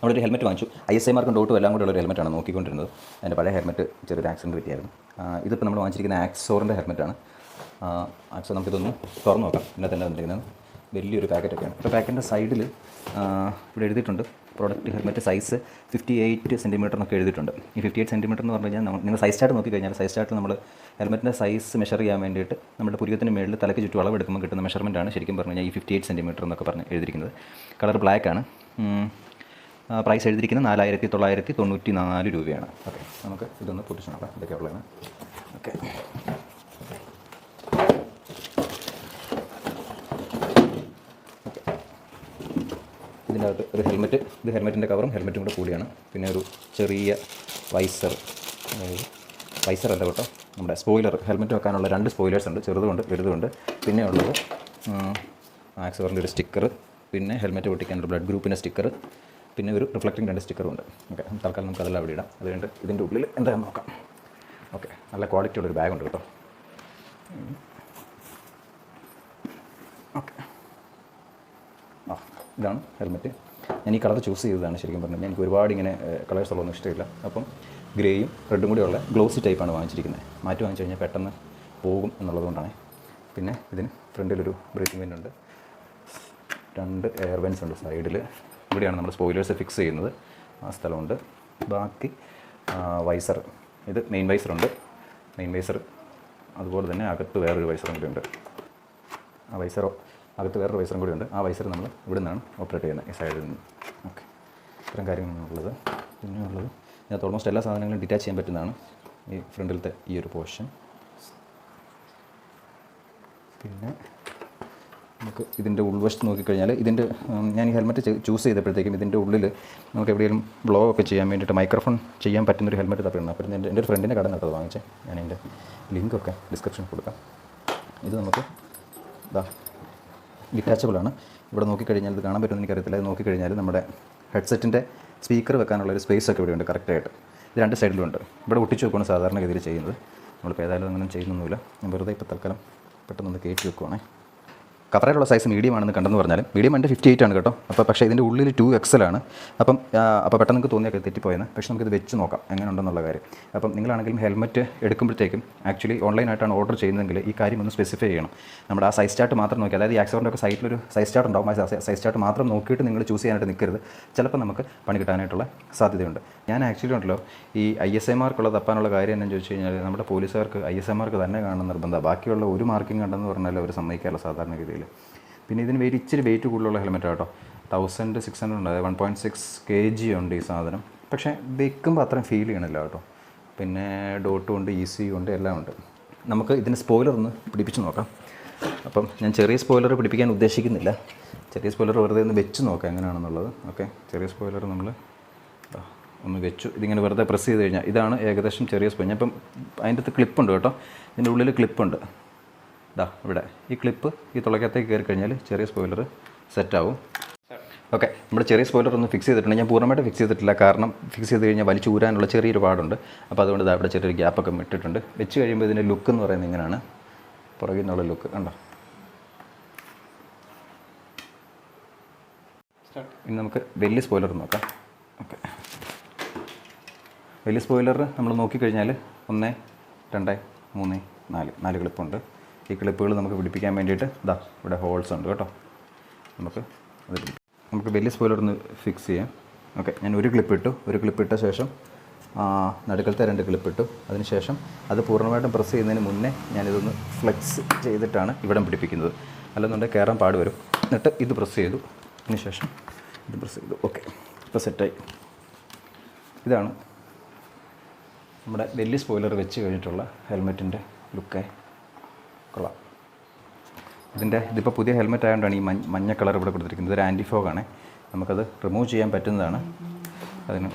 നമ്മളൊരു ഹെൽമെറ്റ് വാങ്ങിച്ചു. ISI മാർക്കും ഡോട്ടും എല്ലാം കൂടെ ഉള്ളൊരു ഹെൽമെറ്റാണ് നോക്കിക്കൊണ്ടിരുന്നത്. എൻ്റെ പഴയ ഹെൽമെറ്റ് ചെറിയൊരു ആക്സിഡൻറ്റ് പറ്റിയായിരുന്നു. ഇതിപ്പോൾ നമ്മൾ വാങ്ങിച്ചിരിക്കുന്ന ആക്സോറിൻ്റെ ഹെൽമെറ്റാണ്. ആക്സോർ നമുക്കിതൊന്ന് തുറന്ന് നോക്കാം. ഇതിനകത്ത് തന്നെ വന്നിരിക്കുന്നത് വലിയൊരു പാക്കറ്റൊക്കെയാണ്. ഇപ്പോൾ പാക്കറ്റിൻ്റെ സൈഡിൽ ഇവിടെ എഴുതിയിട്ടുണ്ട് പ്രോഡക്റ്റ് ഹെൽമെറ്റ് സൈസ് 58 സെൻറ്റിമീറ്റർ എന്നൊക്കെ എഴുതിയിട്ടുണ്ട്. ഈ 58 സെൻറ്റിമീറ്റർ എന്ന് പറഞ്ഞു കഴിഞ്ഞാൽ നിങ്ങൾ സൈസ് ചാർട്ട് നോക്കിക്കഴിഞ്ഞാൽ സൈസ് ചാർട്ടിൽ നമ്മൾ ഹെൽമെറ്റിൻ്റെ സൈസ് മെഷർ ചെയ്യാൻ വേണ്ടിയിട്ട് നമ്മുടെ പുരികത്തിന് മേളിൽ തലയ്ക്ക് ചുറ്റും അളവെടുക്കുമ്പോൾ കിട്ടുന്ന മെഷർമെൻറ്റാണ് ശരിക്കും പറഞ്ഞു കഴിഞ്ഞാൽ ഈ 58 സെൻറ്റിമീറ്റർ എന്നൊക്കെ പറഞ്ഞ് എഴുതിയിരിക്കുന്നത്. കളർ ബ്ലാക്കാണ്. പ്രൈസ് എഴുതിയിരിക്കുന്നത് 4994 രൂപയാണ്. ഓക്കെ, നമുക്ക് ഇതൊന്ന് പൊട്ടിച്ച് നോക്കാം ഇതൊക്കെ ഉള്ളതാണ്. ഓക്കെ, ഇതിൻ്റെ അകത്ത് ഒരു ഹെൽമെറ്റ്, ഇത് ഹെൽമെറ്റിൻ്റെ കവറും ഹെൽമെറ്റും കൂടെ കൂടിയാണ്. പിന്നെ ഒരു ചെറിയ വൈസർ, അതായത് വൈസറല്ല കേട്ടോ, നമ്മുടെ സ്പോയിലർ, ഹെൽമെറ്റ് വെക്കാനുള്ള 2 സ്പോയിലേഴ്സ് ഉണ്ട്, ചെറുതുകൊണ്ട് വലുതുണ്ട്. പിന്നെ ഉള്ളത് ആക്സോറിൻ്റെ ഒരു സ്റ്റിക്കർ, പിന്നെ ഹെൽമെറ്റ് പൊട്ടിക്കാനൊരു ബ്ലഡ് ഗ്രൂപ്പിൻ്റെ സ്റ്റിക്കർ, പിന്നെ ഒരു റിഫ്ലക്റ്റിംഗ് 2 സ്റ്റിക്കറുണ്ട്. ഓക്കെ, തൽക്കാലം നമുക്ക് അതെല്ലാം അവിടെ ഇടാം. അതുകൊണ്ട് ഇതിൻ്റെ ഉള്ളിൽ എന്താണെന്ന് നോക്കാം. ഓക്കെ, നല്ല ക്വാളിറ്റി ഉള്ളൊരു ബാഗുണ്ട് കേട്ടോ. ഓക്കെ, ഇതാണ് ഹെൽമെറ്റ്. ഞാൻ ഈ കളർ ചൂസ് ചെയ്തതാണ് ശരിക്കും പറഞ്ഞാൽ. എനിക്ക് ഒരുപാട് ഇങ്ങനെ കളേഴ്സുള്ളതൊന്നും ഇഷ്ടമില്ല. അപ്പം ഗ്രേയും റെഡും കൂടിയുള്ള ഗ്ലോസി ടൈപ്പാണ് വാങ്ങിച്ചിരിക്കുന്നത്. മാറ്റി വാങ്ങിച്ചു കഴിഞ്ഞാൽ പെട്ടെന്ന് പോകും എന്നുള്ളതുകൊണ്ടാണ്. പിന്നെ ഇതിന് ഫ്രണ്ടിലൊരു ബ്രീത്തിങ് വെൻ്റ് ഉണ്ട്, 2 എയർ വെൻസ് ഉണ്ട് സൈഡിൽ. ഇവിടെയാണ് നമ്മൾ സ്പോയിലേഴ്സ് ഫിക്സ് ചെയ്യുന്നത്, ആ സ്ഥലമുണ്ട്. ബാക്കി വൈസർ, ഇത് മെയിൻ വൈസറുണ്ട്, മെയിൻ വൈസർ. അതുപോലെ തന്നെ അകത്ത് വേറൊരു വൈസറും കൂടി ഉണ്ട്. ആ വൈസറോ അകത്ത് വേറൊരു വൈസറും കൂടി ഉണ്ട്. ആ വൈസർ നമ്മൾ ഇവിടെ നിന്നാണ് ഓപ്പറേറ്റ് ചെയ്യുന്നത്, ഈ സൈഡിൽ നിന്ന്. ഓക്കെ, ഇത്രയും കാര്യങ്ങളാണുള്ളത്. പിന്നെ ഉള്ളത് ഇതിനകത്ത് ഓൾമോസ്റ്റ് എല്ലാ സാധനങ്ങളും ഡിറ്റാച്ച് ചെയ്യാൻ പറ്റുന്നതാണ് ഈ ഫ്രണ്ടിലത്തെ ഈ ഒരു പോർഷൻ. പിന്നെ നമുക്ക് ഇതിൻ്റെ ഉൾവശത്ത് നോക്കിക്കഴിഞ്ഞാൽ ഞാൻ ഈ ഹെൽമെറ്റ് ചൂസ് ചെയ്തപ്പോഴത്തേക്കും ഇതിൻ്റെ ഉള്ളിൽ നമുക്ക് എവിടെയെങ്കിലും ബ്ലോ ഒക്കെ ചെയ്യാൻ വേണ്ടിയിട്ട് മൈക്രോഫോൺ ചെയ്യാൻ പറ്റുന്നൊരു ഹെൽമെറ്റ് തപ്പിയിട്ടുണ്ട്. അപ്പോൾ എൻ്റെ ഒരു ഫ്രണ്ടിൻ്റെ കട നട്ടത് വാങ്ങിച്ചേ. ഞാൻ അതിൻ്റെ ലിങ്കൊക്കെ ഡിസ്ക്രിപ്ഷനിൽ കൊടുക്കാം. ഇത് നമുക്ക് ഡിറ്റാച്ചബിളാണ്. ഇവിടെ നോക്കിക്കഴിഞ്ഞാൽ ഇത് കാണാൻ പറ്റുമെന്ന് എനിക്കറിയത്തില്ല. ഇത് നോക്കിക്കഴിഞ്ഞാൽ നമ്മുടെ ഹെഡ്സെറ്റിൻ്റെ സ്പീക്കർ വെക്കാനുള്ള ഒരു സ്പേസ് ഒക്കെ ഇവിടെയുണ്ട് കറക്റ്റായിട്ട്. ഇത് 2 സൈഡിലും ഉണ്ട്. ഇവിടെ ഒട്ടിച്ച് വെക്കുകയാണ് സാധാരണഗതിയിൽ ചെയ്യുന്നത്. നമ്മളിപ്പോൾ ഏതായാലും അങ്ങനെ ചെയ്യുന്നൊന്നുമില്ല. ഞാൻ വെറുതെ ഇപ്പോൾ തൽക്കാലം പെട്ടെന്നൊന്ന് കയറ്റി വെക്കുവാണേ. കവറേലുള്ള സൈസ് മീഡിയം ആണെന്ന് കണ്ടെന്ന് പറഞ്ഞാലും മീഡിയം എൻ്റെ 58 ആണ് കേട്ടോ. അപ്പോൾ പക്ഷേ ഇതിൻ്റെ ഉള്ളിൽ 2XL ആണ്. അപ്പോൾ പെട്ടെന്ന് നിങ്ങൾക്ക് തോന്നിയൊക്കെ തെറ്റിപ്പോയെന്ന്. പക്ഷേ നമുക്കിത് വെച്ച് നോക്കാം എങ്ങനെ ഉണ്ടെന്നുള്ള കാര്യം. അപ്പം നിങ്ങളാണെങ്കിലും ഹെൽമെറ്റ് എടുക്കുമ്പോഴത്തേക്കും ആക്ച്വലി ഓൺലൈനായിട്ടാണ് ഓർഡർ ചെയ്യുന്നതെങ്കിൽ ഈ കാര്യം ഒന്ന് സ്പെസിഫൈ ചെയ്യണം. നമ്മുടെ ആ സൈസ് ചാർട്ട് മാത്രം നോക്കി, അതായത് ഈ ആക്സോറിൻ്റെ ഒക്കെ സൈറ്റിലൊരു സൈസ് ചാർട്ട് ഉണ്ടാവും. ആ സൈസ് ചാർട്ട് മാത്രം നോക്കിയിട്ട് നിങ്ങൾ ചൂസ് ചെയ്യാനായിട്ട് നിൽക്കരുത്. ചിലപ്പോൾ നമുക്ക് പണി കിട്ടാനായിട്ടുള്ള സാധ്യതയുണ്ട്. ഞാൻ ആക്ച്വലി ഉണ്ടല്ലോ ഈ ISI മാർക്കുള്ള തപ്പാനുള്ള കാര്യം എന്താണെന്ന് ചോദിച്ചു കഴിഞ്ഞാൽ നമ്മുടെ പോലീസുകാർക്ക് ISI മാർക്ക് തന്നെ കാണുന്ന നിർബന്ധമാണ്. ബാക്കിയുള്ള ഒരു മാർക്കിംഗ് കണ്ടെന്ന് പറഞ്ഞാൽ അവർ സമ്മതിക്കാറില്ല സാധാരണഗതിയിൽ. പിന്നെ ഇതിന് ഇച്ചിരി വെയിറ്റ് കൂടുതലുള്ള ഹെൽമെറ്റ് കേട്ടോ. 1600 ഉണ്ട്, 1.6 kg ഉണ്ട് ഈ സാധനം. പക്ഷേ വെക്കുമ്പോൾ അത്രയും ഫീൽ ചെയ്യണില്ല കേട്ടോ. പിന്നെ ഡോട്ടും ഉണ്ട്, ECU ഉണ്ട്, എല്ലാം ഉണ്ട്. നമുക്ക് ഇതിന് സ്പോയിലർ ഒന്ന് പിടിപ്പിച്ച് നോക്കാം. അപ്പം ഞാൻ ചെറിയ സ്പോയിലർ പിടിപ്പിക്കാൻ ഉദ്ദേശിക്കുന്നില്ല. ചെറിയ സ്പോയിലർ വെറുതെ ഒന്ന് വെച്ച് നോക്കാം എങ്ങനെയാണെന്നുള്ളത്. ഓക്കെ, ചെറിയ സ്പോയിലർ നമ്മൾ ഒന്ന് വെച്ചു. ഇതിങ്ങനെ വെറുതെ പ്രസ് ചെയ്ത് കഴിഞ്ഞാൽ ഇതാണ് ഏകദേശം ചെറിയ സ്പോയിലർ. ഇപ്പം അതിൻ്റെ അകത്ത് ക്ലിപ്പുണ്ട് കേട്ടോ. ഇതിൻ്റെ ഉള്ളിൽ ക്ലിപ്പുണ്ട്. ഇവിടെ ഈ ക്ലിപ്പ് ഈ തുളയ്ക്കകത്തേക്ക് കയറി കഴിഞ്ഞാൽ ചെറിയ സ്പോയിലർ സെറ്റാവും. ഓക്കെ, നമ്മുടെ ചെറിയ സ്പോയിലർ ഒന്ന് ഫിക്സ് ചെയ്തിട്ടുണ്ട്. ഞാൻ പൂർണ്ണമായിട്ട് ഫിക്സ് ചെയ്തിട്ടില്ല, കാരണം ഫിക്സ് ചെയ്ത് കഴിഞ്ഞാൽ വലിച്ചു ഊരാനുള്ള ചെറിയൊരു പാടുണ്ട്. അപ്പോൾ അതുകൊണ്ട് ഇവിടെ ചെറിയൊരു ഗ്യാപ്പൊക്കെ ഇട്ടിട്ടുണ്ട്. വെച്ച് കഴിയുമ്പോൾ ഇതിൻ്റെ ലുക്ക് എന്ന് പറയുന്നത് ഇങ്ങനെയാണ്. പുറകിൽ നിന്നുള്ള ലുക്ക് കണ്ടോ. ഇനി നമുക്ക് വലിയ സ്പോയിലർ നോക്കാം. ഓക്കെ, വലിയ സ്പോയിലർ നമ്മൾ നോക്കിക്കഴിഞ്ഞാൽ 1, 2, 3, 4 ക്ലിപ്പുണ്ട്. ഈ ക്ലിപ്പുകൾ നമുക്ക് പിടിപ്പിക്കാൻ വേണ്ടിയിട്ട് ഇവിടെ ഹോൾസ് ഉണ്ട് കേട്ടോ. നമുക്ക് വലിയ സ്പോയിലർ ഒന്ന് ഫിക്സ് ചെയ്യാം. ഓക്കെ, ഞാൻ ഒരു ക്ലിപ്പ് ഇട്ടു. ഒരു ക്ലിപ്പ് ഇട്ട ശേഷം നടുക്കലത്തെ 2 ക്ലിപ്പ് ഇട്ടു. അതിനുശേഷം അത് പൂർണ്ണമായിട്ടും പ്രസ് ചെയ്യുന്നതിന് മുന്നേ ഞാനിതൊന്ന് ഫ്ലെക്സ് ചെയ്തിട്ടാണ് ഇവിടെ പിടിപ്പിക്കുന്നത്. അല്ലെന്നുണ്ടെങ്കിൽ കയറാൻ പാട് വരും. എന്നിട്ട് ഇത് പ്രസ് ചെയ്തു, അതിനുശേഷം ഇത് പ്രസ് ചെയ്തു. ഓക്കെ, ഇപ്പോൾ സെറ്റായി. ഇതാണ് നമ്മുടെ വലിയ സ്പോയിലർ വെച്ച് കഴിഞ്ഞിട്ടുള്ള ഹെൽമെറ്റിൻ്റെ ലുക്ക്. കൊള്ളാം. ഇതിപ്പോൾ പുതിയ ഹെൽമെറ്റ് ആയതുകൊണ്ടാണ് ഈ മഞ്ഞ കളർ ഇവിടെ കൊടുത്തിരിക്കുന്നത്. ഇതൊരു ആൻറ്റി ഫോഗാണ്. നമുക്കത് റിമൂവ് ചെയ്യാൻ പറ്റുന്നതാണ്. അതിന്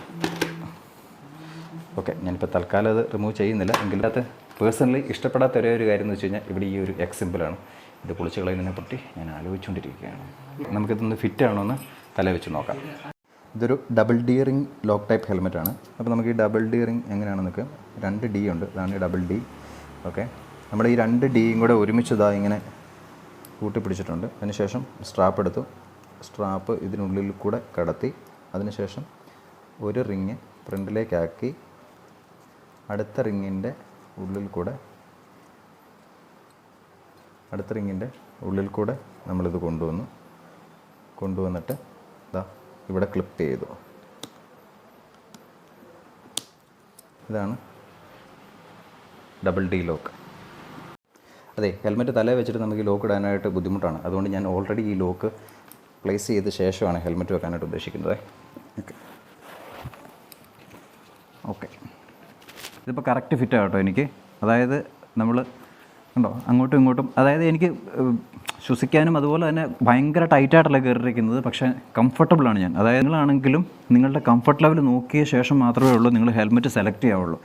ഓക്കെ, ഞാനിപ്പോൾ തൽക്കാലം അത് റിമൂവ് ചെയ്യുന്നില്ല. എങ്കിലും അത് പേഴ്സണലി ഇഷ്ടപ്പെടാത്ത ഒരേ ഒരു കാര്യം എന്ന് വെച്ച് കഴിഞ്ഞാൽ ഇവിടെ ഈ ഒരു X സിമ്പിളാണ്. ഇത് പൊളിച്ച് കളയുന്നതിനെ പറ്റി ഞാൻ ആലോചിച്ചുകൊണ്ടിരിക്കുകയാണ്. നമുക്കിതൊന്ന് ഫിറ്റ് ആണോയെന്ന് തല വെച്ച് നോക്കാം. ഇതൊരു double D ring lock type ഹെൽമെറ്റാണ്. അപ്പോൾ നമുക്ക് ഈ ഡബിൾ ഡി റിംഗ് എങ്ങനെയാണെന്നൊക്കെ 2 D ഉണ്ട്. അതാണ് ഈ ഡബിൾ D. ഓക്കെ, നമ്മൾ ഈ 2 Dയും കൂടെ ഒരുമിച്ച് ഇങ്ങനെ കൂട്ടിപ്പിടിച്ചിട്ടുണ്ട്. അതിനുശേഷം സ്ട്രാപ്പ് എടുത്തു. സ്ട്രാപ്പ് ഇതിനുള്ളിൽ കൂടെ കടത്തി അതിനുശേഷം ഒരു റിങ് ഫ്രണ്ടിലേക്കാക്കി അടുത്ത റിങ്ങിൻ്റെ ഉള്ളിൽ കൂടെ നമ്മളിത് കൊണ്ടുവന്നിട്ട് ഇതാ ഇവിടെ ക്ലിപ്പ് ചെയ്തു. ഇതാണ് ഡബിൾ ഡി ലോക്ക്. അതെ, ഹെൽമെറ്റ് തലയിൽ വെച്ചിട്ട് നമുക്ക് ഈ ലോക്ക് ഇടാനായിട്ട് ബുദ്ധിമുട്ടാണ്. അതുകൊണ്ട് ഞാൻ ഓൾറെഡി ഈ ലോക്ക് പ്ലേസ് ചെയ്ത ശേഷമാണ് ഹെൽമെറ്റ് വെക്കാനായിട്ട് ഉദ്ദേശിക്കുന്നത്. ഓക്കെ, ഇതിപ്പോൾ കറക്റ്റ് ഫിറ്റ് ആകട്ടോ എനിക്ക്. അതായത് നമ്മൾ ഉണ്ടോ അങ്ങോട്ടും ഇങ്ങോട്ടും, അതായത് എനിക്ക് ശ്വസിക്കാനും അതുപോലെ തന്നെ ഭയങ്കര ടൈറ്റായിട്ടല്ല കയറിയിരിക്കുന്നത്, പക്ഷേ കംഫർട്ടബിളാണ് ഞാൻ. അതായത് നിങ്ങളാണെങ്കിലും നിങ്ങളുടെ കംഫർട്ട് ലെവൽ നോക്കിയ ശേഷം മാത്രമേ ഉള്ളൂ നിങ്ങൾ ഹെൽമെറ്റ് സെലക്ട് ചെയ്യാവുള്ളൂ.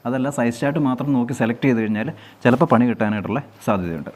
അതല്ല സൈസ് ചാർട്ട് മാത്രം നോക്കി സെലക്ട് ചെയ്ത് കഴിഞ്ഞാൽ ചിലപ്പോൾ പണി കിട്ടാനായിട്ടുള്ള സാധ്യതയുണ്ട്.